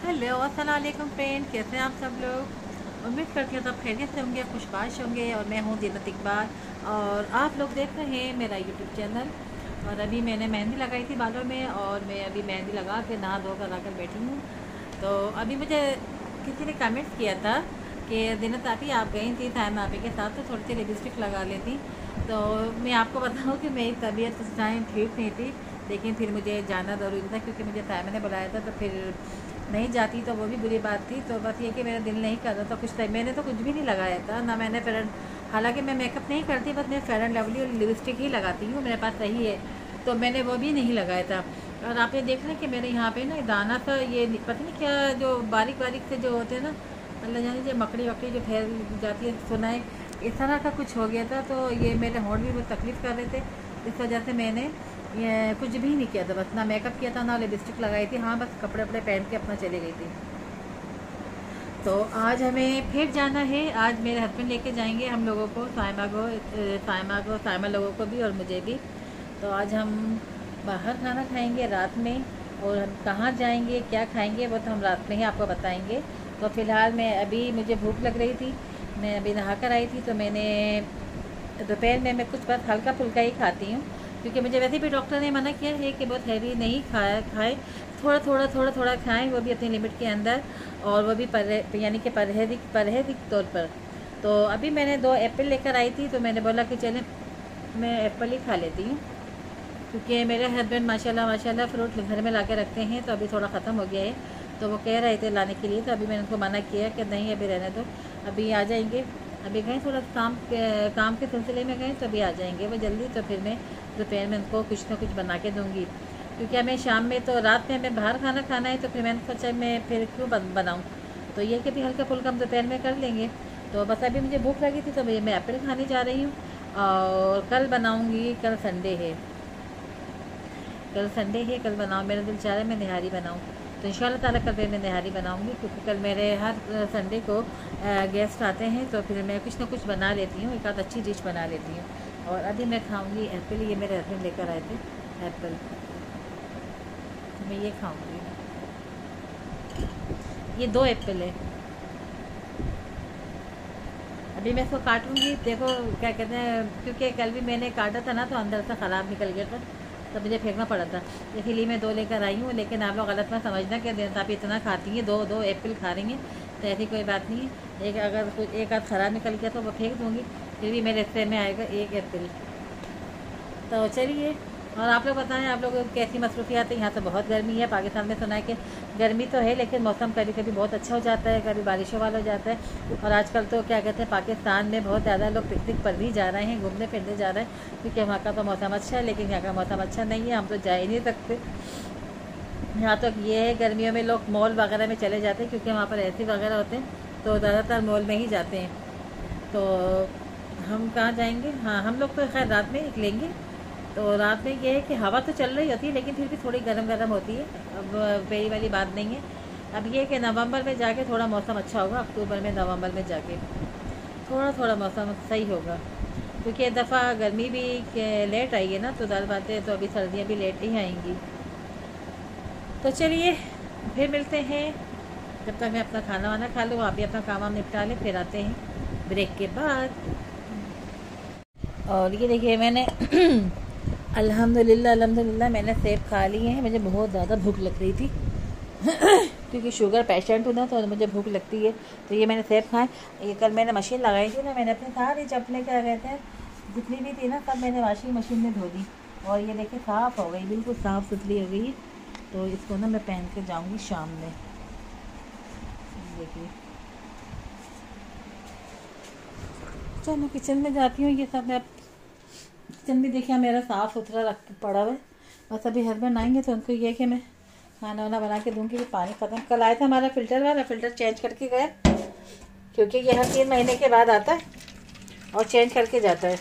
Hello अस्सलाम वालेकुम friend, कैसे हैं आप सब लोग। उम्मीद करती हूँ सब खैरियत से होंगे, खुशबाश होंगे। और मैं हूँ ज़ीनत इकबाल और आप लोग देख रहे हैं मेरा यूट्यूब चैनल। और अभी मैंने मेहंदी लगाई थी बालों में और मैं अभी मेहंदी लगा के नहा धो कर आकर बैठी हूँ। तो अभी मुझे किसी ने कमेंट्स किया था कि ज़ीनत आप गई थी सायमा आपी के साथ तो थोड़ी सी लिपस्टिक लगा लेती। तो मैं आपको बताऊँ कि मेरी तबीयत उस टाइम ठीक नहीं थी, लेकिन फिर मुझे जाना ज़रूरी था क्योंकि मुझे सायमा ने बुलाया था। तो फिर नहीं जाती तो वो भी बुरी बात थी। तो बस ये कि मेरा दिल नहीं कर रहा था कुछ टाइम। मैंने तो कुछ भी नहीं लगाया था ना, मैंने हालांकि मैं मेकअप नहीं करती, बस मैं फेयर एंड लवली और लिपस्टिक ही लगाती हूँ, मेरे पास सही है। तो मैंने वो भी नहीं लगाया था। और आप ये देख रहे हैं कि मेरे यहाँ पे ना दाना सा ये पता नहीं क्या जो बारीक बारीक से जो होते हैं ना, अल्लाह जाने जो मकड़ी वकड़ी जो फैल जाती है, सुना है इस तरह का कुछ हो गया था। तो ये मेरे होंठ भी बहुत तकलीफ़ कर रहे थे, इस वजह से मैंने ये कुछ भी नहीं किया था, बस ना मेकअप किया था ना लिपस्टिक लगाई थी। हाँ, बस कपड़े वपड़े पहन के अपना चली गई थी। तो आज हमें फिर जाना है। आज मेरे हस्बैंड लेके जाएंगे हम लोगों को, सायमा लोगों को भी और मुझे भी। तो आज हम बाहर खाना खाएंगे रात में, और हम कहाँ जाएंगे क्या खाएंगे वो तो हम रात में ही आपको बताएंगे। तो फ़िलहाल मैं अभी मुझे भूख लग रही थी, मैं अभी नहा कर आई थी। तो मैंने दोपहर में मैं कुछ बस हल्का फुल्का ही खाती हूँ, क्योंकि मुझे वैसे भी डॉक्टर ने मना किया है कि बहुत हैवी नहीं खाए, थोड़ा थोड़ा खाएं, वो भी अपनी लिमिट के अंदर, और वो भी यानी कि परहेज़ी तौर पर। तो अभी मैंने 2 एप्पल लेकर आई थी, तो मैंने बोला कि चलें मैं एप्पल ही खा लेती हूँ, क्योंकि मेरे हस्बैंड माशाल्लाह फ्रूट घर में ला के रखते हैं। तो अभी थोड़ा ख़त्म हो गया है, तो वो कह रहे थे लाने के लिए। तो अभी मैंने उनको मना किया कि नहीं अभी रहने दो, अभी आ जाएंगे। अभी गए थोड़ा काम के सिलसिले में गए, तो अभी आ जाएंगे वो जल्दी। तो फिर मैं दोपहर में उनको कुछ ना कुछ बना के दूँगी, क्योंकि हमें शाम में तो रात में हमें बाहर खाना है। तो फिर मैंने सोचा मैं फिर क्यों बनाऊँ, तो ये कि भी हल्का फुल्का हम दोपहर में कर लेंगे। तो बस अभी मुझे भूख लगी थी तो मैं एप्पल खाने जा रही हूँ। और कल बनाऊँगी, कल संडे है, कल बनाऊँ, मेरा दिल चाह रहा है मैं निहारी बनाऊँ। तो इंशाल्लाह ताला कल मैं निहारी बनाऊँगी, क्योंकि कल मेरे हर संडे को गेस्ट आते हैं। तो फिर मैं कुछ ना कुछ बना लेती हूँ, एक आध अच्छी डिश बना लेती हूँ। और अभी मैं खाऊँगी एप्पल, ये मेरे हस्बैंड लेकर आए थे एप्पल, मैं ये खाऊँगी। ये 2 एप्पल है, अभी मैं इसको काटूँगी। देखो क्या कहते हैं, क्योंकि कल भी मैंने काटा था ना तो अंदर से ख़राब निकल गया था, तो मुझे फेंकना पड़ा था। इसीलिए मैं 2 लेकर आई हूँ। लेकिन आप लोग गलत ना समझना कि आप इतना खाती हैं, 2 एप्पल खा रही हैं, तो ऐसी कोई बात नहीं है। अगर कुछ एक आध ख़राब निकल गया तो वो फेंक दूँगी, फिर भी मेरे हिस्से में आएगा 1 एप्पल। तो चलिए, और आप लोग बताएं आप लोग कैसी मसरूफियात है। यहाँ तो बहुत गर्मी है, पाकिस्तान में सुना है कि गर्मी तो है, लेकिन मौसम कभी कभी बहुत अच्छा हो जाता है, कभी बारिशों वाला हो जाता है। और आजकल तो क्या कहते हैं, पाकिस्तान में बहुत ज़्यादा लोग पिकनिक पर भी जा रहे हैं, घूमने फिरने जा रहे हैं, क्योंकि वहाँ का तो मौसम अच्छा है। लेकिन यहाँ का मौसम अच्छा नहीं है, हम तो जा ही नहीं सकते। यहाँ तक ये है गर्मियों में लोग मॉल वगैरह में चले जाते हैं, क्योंकि वहाँ पर एसी वगैरह होते हैं, तो ज़्यादातर मॉल में ही जाते हैं। तो हम कहाँ जाएंगे। हाँ, हम लोग तो खैर रात में निकलेंगे। तो रात में ये है कि हवा तो चल रही होती है, लेकिन फिर भी थोड़ी गर्म गर्म होती है, अब वही वाली बात नहीं है। अब ये है कि नवंबर में जाके थोड़ा मौसम अच्छा होगा, अक्टूबर में नवंबर में जाके थोड़ा मौसम सही होगा, क्योंकि एक दफ़ा गर्मी भी लेट आई है ना, तो ज़्यादा बात है, तो अभी सर्दियाँ भी लेट ही आएंगी। तो चलिए फिर मिलते हैं, जब तक मैं अपना खाना वाना खा लूँ, आप भी अपना काम वाम निपटा लें, फिर आते हैं ब्रेक के बाद। और ये देखिए मैंने अल्हम्दुलिल्लाह मैंने सेब खा लिए हैं। मुझे बहुत ज़्यादा भूख लग रही थी क्योंकि शुगर पेशेंट हूँ ना, तो मुझे भूख लगती है। तो ये मैंने सेब खाए। ये कल मैंने मशीन लगाई थी ना, मैंने अपनी सारी चप्पलें क्या कहते हैं जितनी भी थी ना, सब मैंने वॉशिंग मशीन में धो दी, और ये देखिए साफ़ हो गई, बिल्कुल साफ़ सुथरी हो गई। तो इसको ना मैं पहन के जाऊँगी शाम में। देखिए चलो किचन में जाती हूँ। ये सब मैं किचन भी देखिए मेरा साफ़ सुथरा रख पड़ा हुआ है। बस अभी हस्बैंड आएंगे तो उनको ये कि मैं खाना वाना बना के दूँगी। पानी ख़त्म, कल आया था हमारा फ़िल्टर वाला, फ़िल्टर चेंज करके गया, क्योंकि ये हर 3 महीने के बाद आता है और चेंज करके जाता है।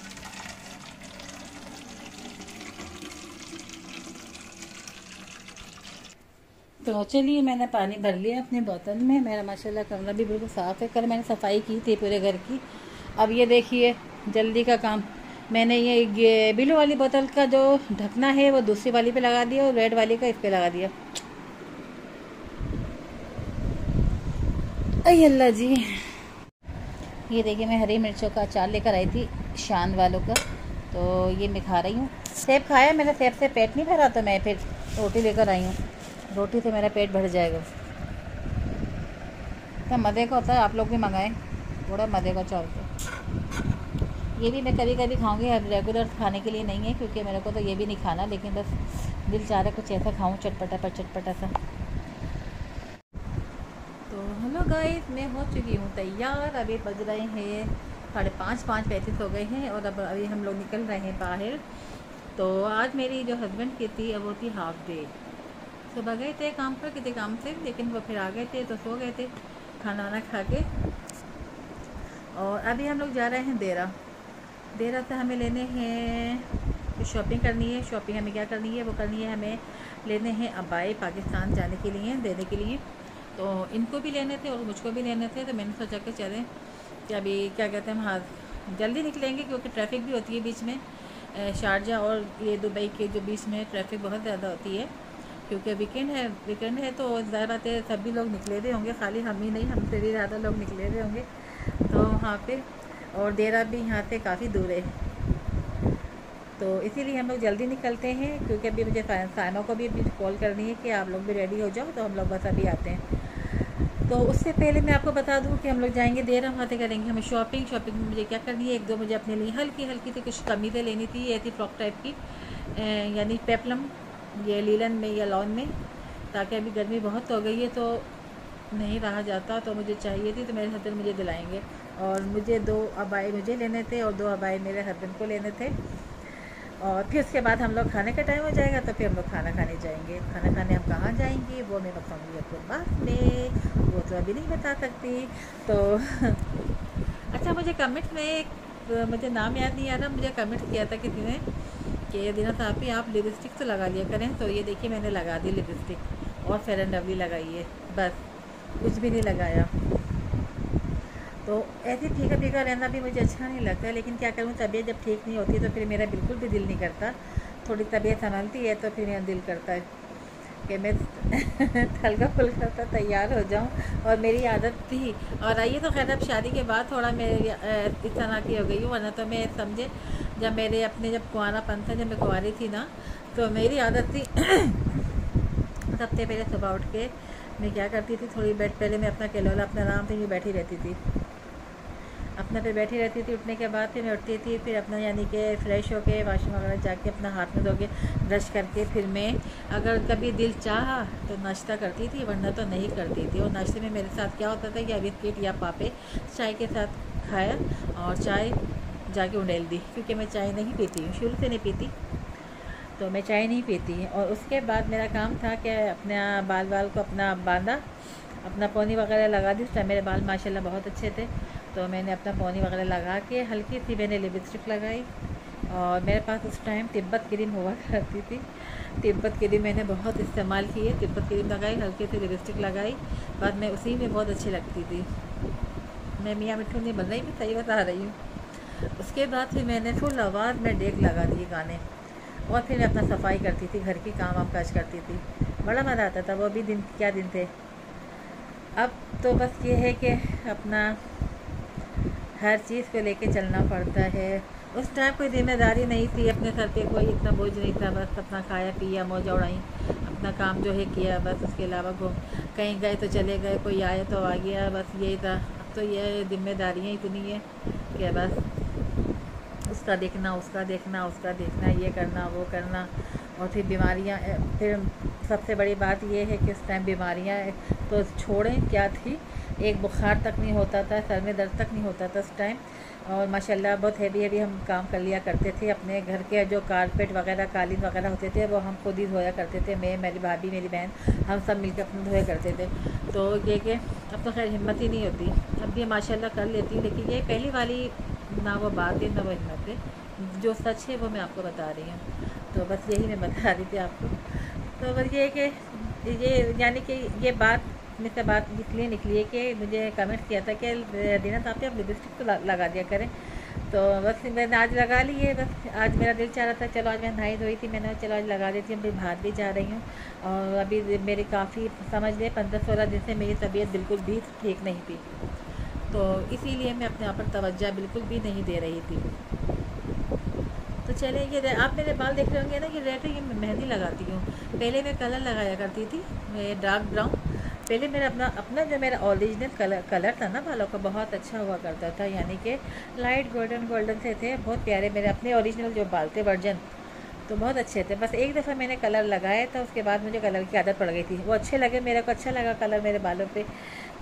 तो चलिए मैंने पानी भर लिया अपनी बोतल में। मेरा माशाल्लाह कमरा भी बिल्कुल साफ़ है, कल मैंने सफाई की थी पूरे घर की। अब ये देखिए जल्दी का काम, मैंने ये ब्लू वाली बोतल का जो ढकना है वो दूसरी वाली पे लगा दिया, और रेड वाली का इस पे लगा दिया। अय अल्लाह जी। ये देखिए मैं हरी मिर्चों का अचार लेकर आई थी शान वालों का, तो ये मैं खा रही हूँ। सेब खाया मैंने, सेब से पेट नहीं भरा तो मैं फिर रोटी लेकर आई हूँ। रोटी से मेरा पेट भर जाएगा। क्या मज़े का होता है, आप लोग भी मंगाएं, थोड़ा मज़े का अचार होता। ये भी मैं कभी कभी खाऊंगी, अब रेगुलर खाने के लिए नहीं है, क्योंकि मेरे को तो ये भी नहीं खाना, लेकिन बस दिल चाह रहा है कुछ ऐसा खाऊं चटपटा सा। तो हेलो गाइस, मैं हो चुकी हूँ तैयार। अभी बज रहे हैं 5:35 हो गए हैं और अब अभी हम लोग निकल रहे हैं बाहर। तो आज मेरी जो हस्बैंड की थी अब वो थी हाफ डे। सुबह गए थे काम पर, किसी काम से, लेकिन वो फिर आ गए थे तो सो गए थे खाना वाना खा के। और अभी हम लोग जा रहे हैं देरा से हमें लेने हैं, कुछ शॉपिंग करनी है। शॉपिंग हमें क्या करनी है, वो करनी है हमें लेने हैं अबाए पाकिस्तान जाने के लिए, देने के लिए। तो इनको भी लेने थे और मुझको भी लेने थे, तो मैंने सोचा कि चलें कि अभी क्या कहते हैं हम हाँ जल्दी निकलेंगे, क्योंकि ट्रैफिक भी होती है बीच में। शारजा और ये दुबई के जो बीच में ट्रैफिक बहुत ज़्यादा होती है, क्योंकि वीकेंड है तो ज़्यादा बात है सभी लोग निकले हुए होंगे, खाली हम ही नहीं, हमसे भी ज़्यादा लोग निकले हुए होंगे। तो वहाँ पे और देरा भी यहाँ से काफ़ी दूर है, तो इसीलिए हम लोग जल्दी निकलते हैं, क्योंकि अभी मुझे साइमा को भी कॉल करनी है कि आप लोग भी रेडी हो जाओ, तो हम लोग बस अभी आते हैं। तो उससे पहले मैं आपको बता दूं कि हम लोग जाएंगे देरा, वहाँ से करेंगे हमें शॉपिंग में मुझे क्या करनी है, एक दो मुझे अपने लिए हल्की सी कुछ कमीज़ें लेनी थी, ऐसी फ्रॉक टाइप की, यानी पेपलम ये लीलन में या लॉन में, ताकि अभी गर्मी बहुत हो गई है तो नहीं रहा जाता, तो मुझे चाहिए थी, तो मेरे हस्बैंड मुझे दिलाएंगे। और मुझे 2 अबाए मुझे लेने थे और 2 अबाए मेरे हस्बैंड को लेने थे। और फिर उसके बाद हम लोग खाने का टाइम हो जाएगा, तो फिर हम लोग खाना खाने जाएंगे। खाना खाने हम कहाँ जाएंगे वो मैं बताऊँगी आपको बाद में, वो तो अभी नहीं बता सकती। तो अच्छा, मुझे कमेंट में मुझे नाम याद नहीं आ रहा, मुझे कमेंट किया था किसी ने कि दीना साहब आप लिपस्टिक तो लगा लिया करें। तो ये देखिए मैंने लगा दी लिपस्टिक और फेयर एंड लवली लगाई है, बस कुछ भी नहीं लगाया। तो ऐसे फीका रहना भी मुझे अच्छा नहीं लगता, लेकिन क्या करूँ, तबीयत जब ठीक नहीं होती तो फिर मेरा बिल्कुल भी दिल नहीं करता। थोड़ी तबीयत संभलती है तो फिर मेरा दिल करता है कि मैं हल्का फुल्का सा तैयार हो जाऊँ, और मेरी आदत थी। और आइए तो खैर अब शादी के बाद थोड़ा मेरी इस तरह की हो गई हूँ, वरना तो मैं समझे जब कुंवारापन था, जब मैं कुंवारी थी ना, तो मेरी आदत थी सबसे पहले सुबह उठ के मैं क्या करती थी, थोड़ी बेड पहले मैं अपना केलोला अपना आराम से यूँ बैठी रहती थी, अपना पे बैठी रहती थी। उठने के बाद फिर मैं उठती थी, फिर अपना यानी कि फ़्रेश होके वाशरूम वगैरह जाके अपना हाथ में धो के ब्रश करके फिर मैं अगर कभी दिल चाहा तो नाश्ता करती थी, वरना तो नहीं करती थी। और नाश्ते में मेरे साथ क्या होता था कि बिस्किट या पापे चाय के साथ खाया, और चाय जाके उंडेल दी, क्योंकि मैं चाय नहीं पीती हूँ, शुरू से नहीं पीती, तो मैं चाय नहीं पीती। और उसके बाद मेरा काम था कि अपना बाल को अपना बांधा, अपना पौनी वगैरह लगा दी। उस टाइम मेरे बाल माशाल्लाह बहुत अच्छे थे, तो मैंने अपना पौनी वगैरह लगा के हल्की सी मैंने लिपस्टिक लगाई। और मेरे पास उस टाइम तिब्बत क्रीम हुआ करती थी, तिब्बत क्रीम मैंने बहुत इस्तेमाल की है, तिब्बत क्रीम लगाई, हल्की सी लिपस्टिक लगाई, बाद में उसी में बहुत अच्छी लगती थी। मैं मियाँ मिट्ठू नहीं बन रही, मैं सही बता रही हूँ। उसके बाद फिर मैंने फुल आवाज़ में डेक लगा दिए गाने, और फिर मैं अपना सफाई करती थी, घर की काम काज करती थी, बड़ा मज़ा आता था। वो भी दिन क्या दिन थे। अब तो बस ये है कि अपना हर चीज़ को लेके चलना पड़ता है। उस टाइम कोई जिम्मेदारी नहीं थी, अपने सर पे कोई इतना बोझ नहीं था, बस अपना खाया पिया मौज उड़ाई, अपना काम जो है किया, बस उसके अलावा कहीं गए तो चले गए, कोई आया तो आ गया, बस यही था। अब तो ये जिम्मेदारियाँ इतनी है कि बस उसका देखना, ये करना वो करना। और फिर बीमारियाँ, फिर सबसे बड़ी बात ये है कि उस टाइम बीमारियाँ तो छोड़ें क्या थी, एक बुखार तक नहीं होता था, सर में दर्द तक नहीं होता था उस टाइम। और माशाल्लाह बहुत हैवी हम काम कर लिया करते थे। अपने घर के जो कारपेट वगैरह कालीन वगैरह होते थे वो हम खुद ही धोया करते थे, मैं मेरी भाभी मेरी बहन हम सब मिलकर अपने धोया करते थे। तो ये कि अब तो खैर हिम्मत ही नहीं होती, अब भी माशाल्लाह कर लेती, लेकिन ये पहली वाली ना वो बात है ना वो हिम्मत है, जो सच है वो मैं आपको बता रही हूँ। तो बस यही मैं बता रही थी आपको। तो बस ये कि ये यानी कि ये बात मुझसे बात इसलिए निकली है कि मुझे कमेंट किया था कि दीना साहब आप लिपस्टिक तो लगा दिया करें। तो बस मैंने आज लगा ली है। बस आज मेरा दिल चाह रहा था चलो आज मैं नहाई धोई थी, मैंने चलो आज लगा देती हूँ। अभी बाहर भी जा रही हूँ और अभी मेरी काफ़ी समझ लें 15-16 दिन से मेरी तबीयत बिल्कुल भी ठीक नहीं थी, तो इसीलिए मैं अपने आप पर तवज्जो बिल्कुल भी नहीं दे रही थी। तो चले ये आप मेरे बाल देख रहे होंगे ना, ये रेड ये मेहंदी लगाती हूँ। पहले मैं कलर लगाया करती थी, मैं डार्क ब्राउन। पहले मेरा अपना जो मेरा ओरिजिनल कलर था ना बालों का, बहुत अच्छा हुआ करता था, यानी कि लाइट गोल्डन से थे, बहुत प्यारे मेरे अपने ओरिजिनल जो बाल थे वर्जन, तो बहुत अच्छे थे। बस एक दफ़ा मैंने कलर लगाया था, उसके बाद मुझे कलर की आदत पड़ गई थी। वो अच्छे लगे, मेरे को अच्छा लगा कलर मेरे बालों पे,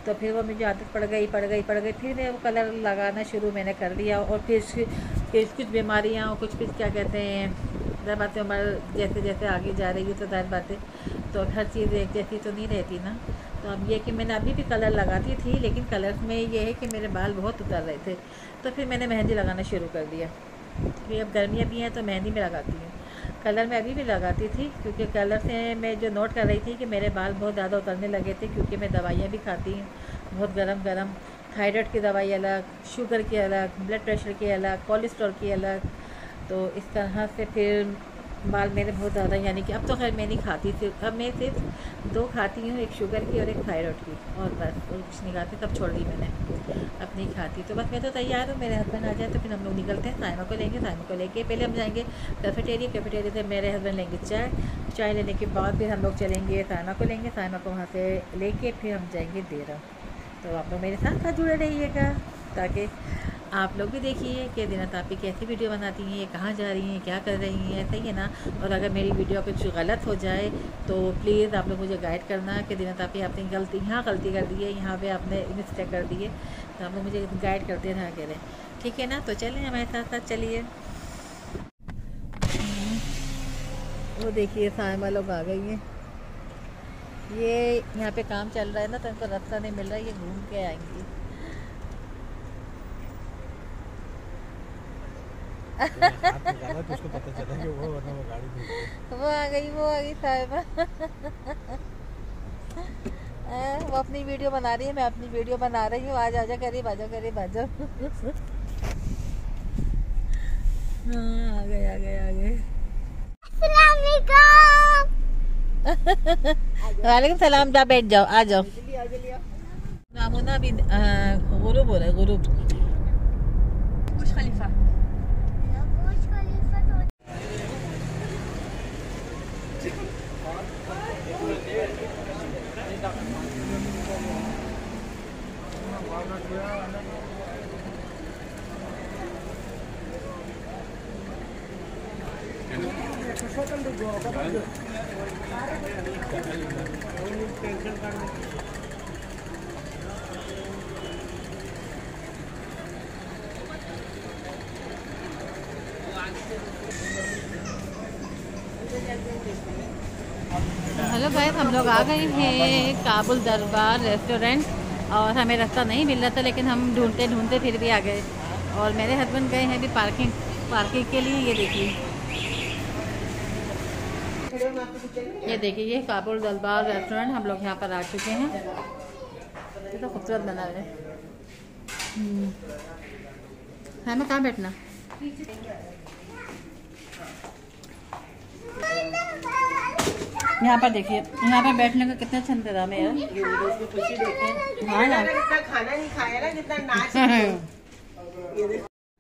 तो फिर वो मुझे आदत पड़ गई। फिर मैं वो कलर लगाना शुरू मैंने कर दिया। और फिर कुछ बीमारियाँ और कुछ क्या कहते हैं, ज़ाहिर बातें उम्र जैसे जैसे आगे जा रही है तो ज़ाहिर बातें तो हर चीज़ एक जैसी तो नहीं रहती ना। तो अब ये कि मैंने अभी भी कलर लगाती थी, लेकिन कलर में ये है कि मेरे बाल बहुत उतर रहे थे, तो फिर मैंने मेहंदी लगाना शुरू कर दिया। क्योंकि अब गर्मियाँ भी हैं तो मेहंदी में लगाती हूँ। कलर में अभी भी लगाती थी, क्योंकि कलर से मैं जो नोट कर रही थी कि मेरे बाल बहुत ज़्यादा उतरने लगे थे, क्योंकि मैं दवाइयाँ भी खाती हूँ बहुत गरम थायराइड की दवाई अलग, शुगर की अलग, ब्लड प्रेशर की अलग, कोलेस्ट्रॉल की अलग। तो इस तरह से फिर बाल मेरे बहुत ज़्यादा, यानी कि अब तो खैर मैं नहीं खाती, सिर्फ अब मैं सिर्फ 2 खाती हूँ, एक शुगर की और एक थायराइड की, और बस और कुछ नहीं खाती, सब छोड़ दी मैंने, अब नहीं खाती। तो बस मैं तो तैयार हूँ, मेरे हस्बैंड आ जाए तो फिर हम लोग निकलते हैं। साइमा को लेके पहले हम जाएंगे कैफेटेरिया से मेरे हस्बैंड लेंगे चाय लेने के बाद फिर हम लोग चलेंगे साइमा को लेंगे, साइमा को वहाँ से लेके फिर हम जाएंगे देरा। तो आप लोग मेरे साथ जुड़े रहिएगा, ताकि आप लोग भी देखिए कि दीना तापी कैसी वीडियो बनाती हैं, ये कहाँ जा रही हैं, क्या कर रही हैं, सही है ना। और अगर मेरी वीडियो कुछ गलत हो जाए तो प्लीज़ आप लोग मुझे गाइड करना कि दीना तापी आपने यहाँ गलती कर दी है, यहाँ पे आपने मिस्टेक कर दी है, तो आप लोग मुझे गाइड करते रहा करें, ठीक है ना। तो चलें हमारे साथ साथ चलिए। वो देखिए साइमा लोग आ गई हैं, ये यहाँ पे काम चल रहा है ना, तो इनको रास्ता नहीं मिल रहा, ये घूम के आएंगी। उसको पता चला कि वो गाड़ी वो आ गई साहिबा। वो अपनी वीडियो बना रही है, मैं अपनी वीडियो बना रही हूँ। आज आजा करीब आजा। हाँ, आ गए। वालेकुम सलाम, जा बैठ जाओ, आ जाओ। नामुना अभी गुरूब हो रहा है, गुरूब। बुर्ज खलीफा। हेलो गाइस, हम लोग आ गए हैं काबुल दरबार रेस्टोरेंट, और हमें रास्ता नहीं मिल रहा था, लेकिन हम ढूंढते फिर भी आ गए। और मेरे हस्बैंड गए हैं अभी पार्किंग के लिए। ये देखिए ये काबुल दरबार रेस्टोरेंट, हम लोग यहाँ पर आ चुके हैं। ये तो खूबसूरत बना है। हमें कहाँ बैठना? यहाँ पर देखिए, यहाँ पर बैठने का कितना अच्छा इंतजाम है यार। हाँ ना, खाना नहीं खाया ना, जितना नाच।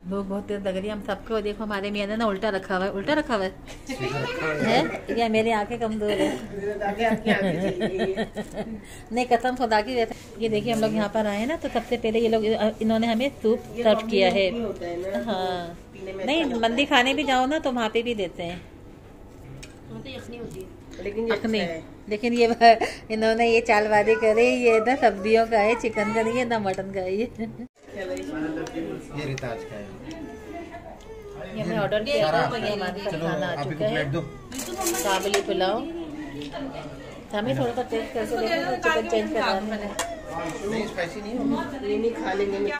लोग बहुत तेज लग रही है हम सबको। देखो हमारे मियाँ ने ना उल्टा रखा हुआ है या मेरी आंखें कमजोर है? नहीं, कसम खुदा की। ये देखिए हम लोग यहाँ पर आए हैं ना, तो सबसे पहले ये लोग इन्होंने हमें सूप सर्व किया है। हाँ, नहीं मंदी खाने भी जाओ ना तो वहाँ पे भी देते हैं लेकिन ये इन्होंने ये चालबाजी करे। ये ना सब्जियों का है, चिकन का नहीं है, ना मटन का है। ये रिताज का है। ये हमने ऑर्डर किया था, तो ये हमारे पास खाना आ चुका है। काबुली पुलाव। हमें थोड़ा सा टेस्ट करके देखो, चिकन चेंज करना है। नहीं, स्पाइसी नहीं होगा, ये नहीं खा लेंगे।